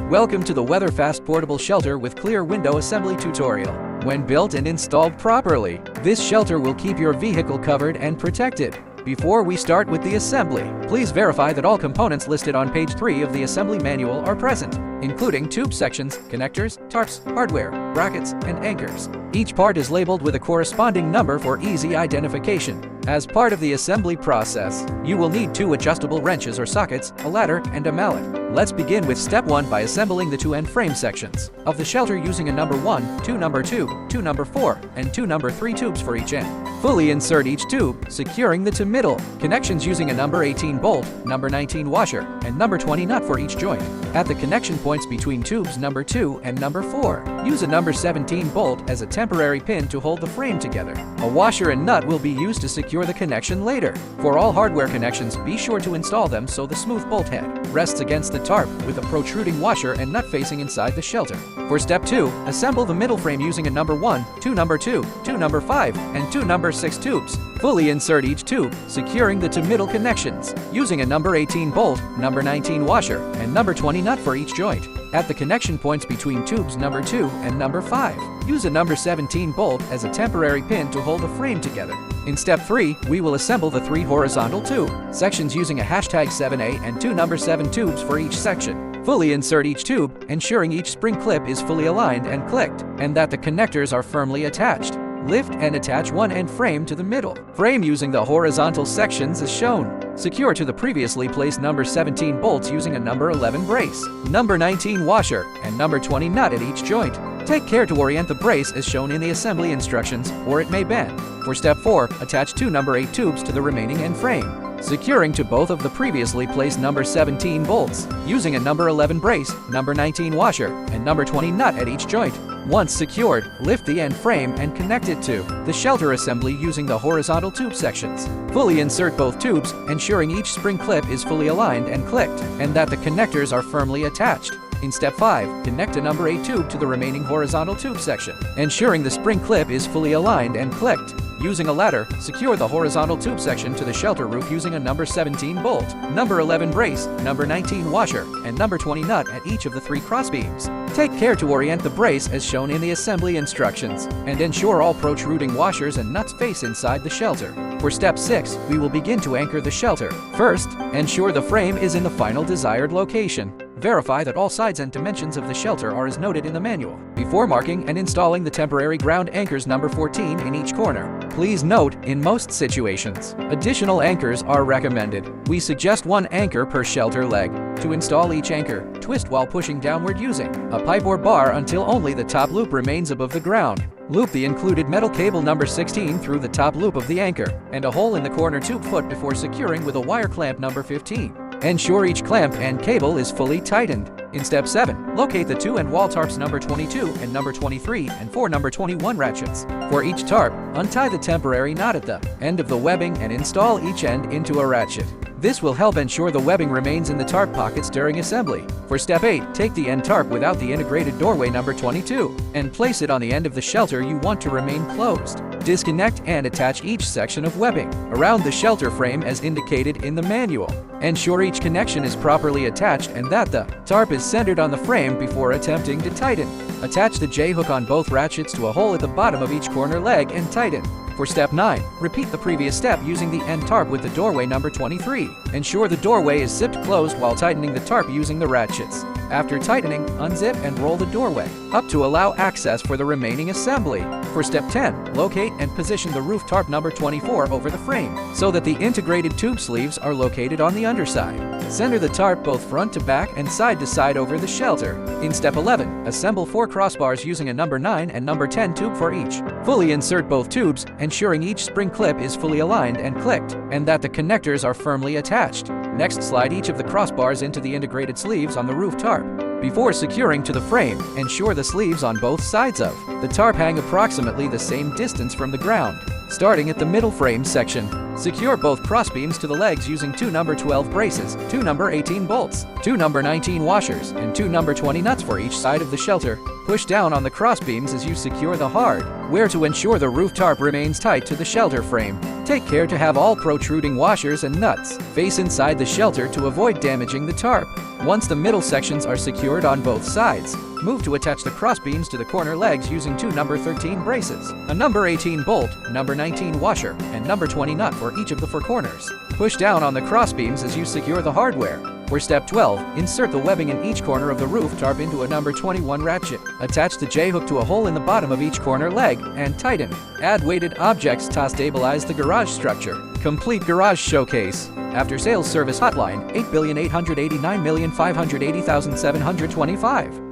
Welcome to the Weatherfast Portable Shelter with Clear Window Assembly tutorial. When built and installed properly, this shelter will keep your vehicle covered and protected. Before we start with the assembly, please verify that all components listed on page 3 of the assembly manual are present, including tube sections, connectors, tarps, hardware, brackets, and anchors. Each part is labeled with a corresponding number for easy identification. As part of the assembly process, you will need 2 adjustable wrenches or sockets, a ladder, and a mallet. Let's begin with step 1 by assembling the 2 end frame sections of the shelter using a number 1, 2 number 2, 2 number 4, and 2 number 3 tubes for each end. Fully insert each tube, securing the to middle connections using a number 18 bolt, number 19 washer, and number 20 nut for each joint. At the connection points between tubes number 2 and number 4, use a number 17 bolt as a temporary pin to hold the frame together. A washer and nut will be used to secure the connection later. For all hardware connections, be sure to install them so the smooth bolt head rests against the tarp with a protruding washer and nut facing inside the shelter. For step 2, assemble the middle frame using a number 1, 2 number 2, 2 number 5, and 2 number 6 tubes. Fully insert each tube, securing the to middle connections using a number 18 bolt, number 19 washer, and number 20 nut for each joint. At the connection points between tubes number 2 and number 5, use a number 17 bolt as a temporary pin to hold the frame together. In step 3, we will assemble the 3 horizontal tube sections using a #7A and 2 number 7 tubes for each section. Fully insert each tube, ensuring each spring clip is fully aligned and clicked, and that the connectors are firmly attached. Lift and attach one end frame to the middle frame using the horizontal sections as shown. Secure to the previously placed number 17 bolts using a number 11 brace, number 19 washer, and number 20 nut at each joint. Take care to orient the brace as shown in the assembly instructions, or it may bend. For step 4, attach 2 number 8 tubes to the remaining end frame, securing to both of the previously placed number 17 bolts using a number 11 brace, number 19 washer, and number 20 nut at each joint. Once secured, lift the end frame and connect it to the shelter assembly using the horizontal tube sections. Fully insert both tubes, ensuring each spring clip is fully aligned and clicked, and that the connectors are firmly attached. In step 5, connect a number 8 tube to the remaining horizontal tube section, ensuring the spring clip is fully aligned and clicked. Using a ladder, secure the horizontal tube section to the shelter roof using a number 17 bolt, number 11 brace, number 19 washer, and number 20 nut at each of the 3 crossbeams. Take care to orient the brace as shown in the assembly instructions, and ensure all protruding washers and nuts face inside the shelter. For step 6, we will begin to anchor the shelter. First, ensure the frame is in the final desired location. Verify that all sides and dimensions of the shelter are as noted in the manual before marking and installing the temporary ground anchors number 14 in each corner. Please note, in most situations, additional anchors are recommended. We suggest 1 anchor per shelter leg. To install each anchor, twist while pushing downward using a pipe or bar until only the top loop remains above the ground. Loop the included metal cable number 16 through the top loop of the anchor and a hole in the corner tube foot before securing with a wire clamp number 15. Ensure each clamp and cable is fully tightened. In step 7, locate the 2 end wall tarps number 22 and number 23 and 4 number 21 ratchets. For each tarp, untie the temporary knot at the end of the webbing and install each end into a ratchet. This will help ensure the webbing remains in the tarp pockets during assembly. For step 8, take the end tarp without the integrated doorway number 22 and place it on the end of the shelter you want to remain closed. Disconnect and attach each section of webbing around the shelter frame as indicated in the manual. Ensure each connection is properly attached and that the tarp is centered on the frame before attempting to tighten. Attach the J-hook on both ratchets to a hole at the bottom of each corner leg and tighten. For step 9, repeat the previous step using the end tarp with the doorway number 23. Ensure the doorway is zipped closed while tightening the tarp using the ratchets. After tightening, unzip and roll the doorway up to allow access for the remaining assembly. For step 10, locate and position the roof tarp number 24 over the frame so that the integrated tube sleeves are located on the underside. Center the tarp both front to back and side to side over the shelter. In step 11, assemble 4 crossbars using a number 9 and number 10 tube for each. Fully insert both tubes, ensuring each spring clip is fully aligned and clicked, and that the connectors are firmly attached. Next, slide each of the crossbars into the integrated sleeves on the roof tarp. Before securing to the frame, ensure the sleeves on both sides of the tarp hang approximately the same distance from the ground. Starting at the middle frame section, secure both crossbeams to the legs using 2 number 12 braces, 2 number 18 bolts, 2 number 19 washers, and 2 number 20 nuts for each side of the shelter. Push down on the crossbeams as you secure the hardware to ensure the roof tarp remains tight to the shelter frame. Take care to have all protruding washers and nuts face inside the shelter to avoid damaging the tarp. Once the middle sections are secured on both sides, move to attach the crossbeams to the corner legs using two number 13 braces, a number 18 bolt, number 19 washer, and number 20 nut for each of the four corners. Push down on the crossbeams as you secure the hardware. For step 12, insert the webbing in each corner of the roof tarp into a number 21 ratchet. Attach the J-hook to a hole in the bottom of each corner leg and tighten. Add weighted objects to stabilize the garage structure. Complete garage showcase. After sales service hotline 8,889,580,725.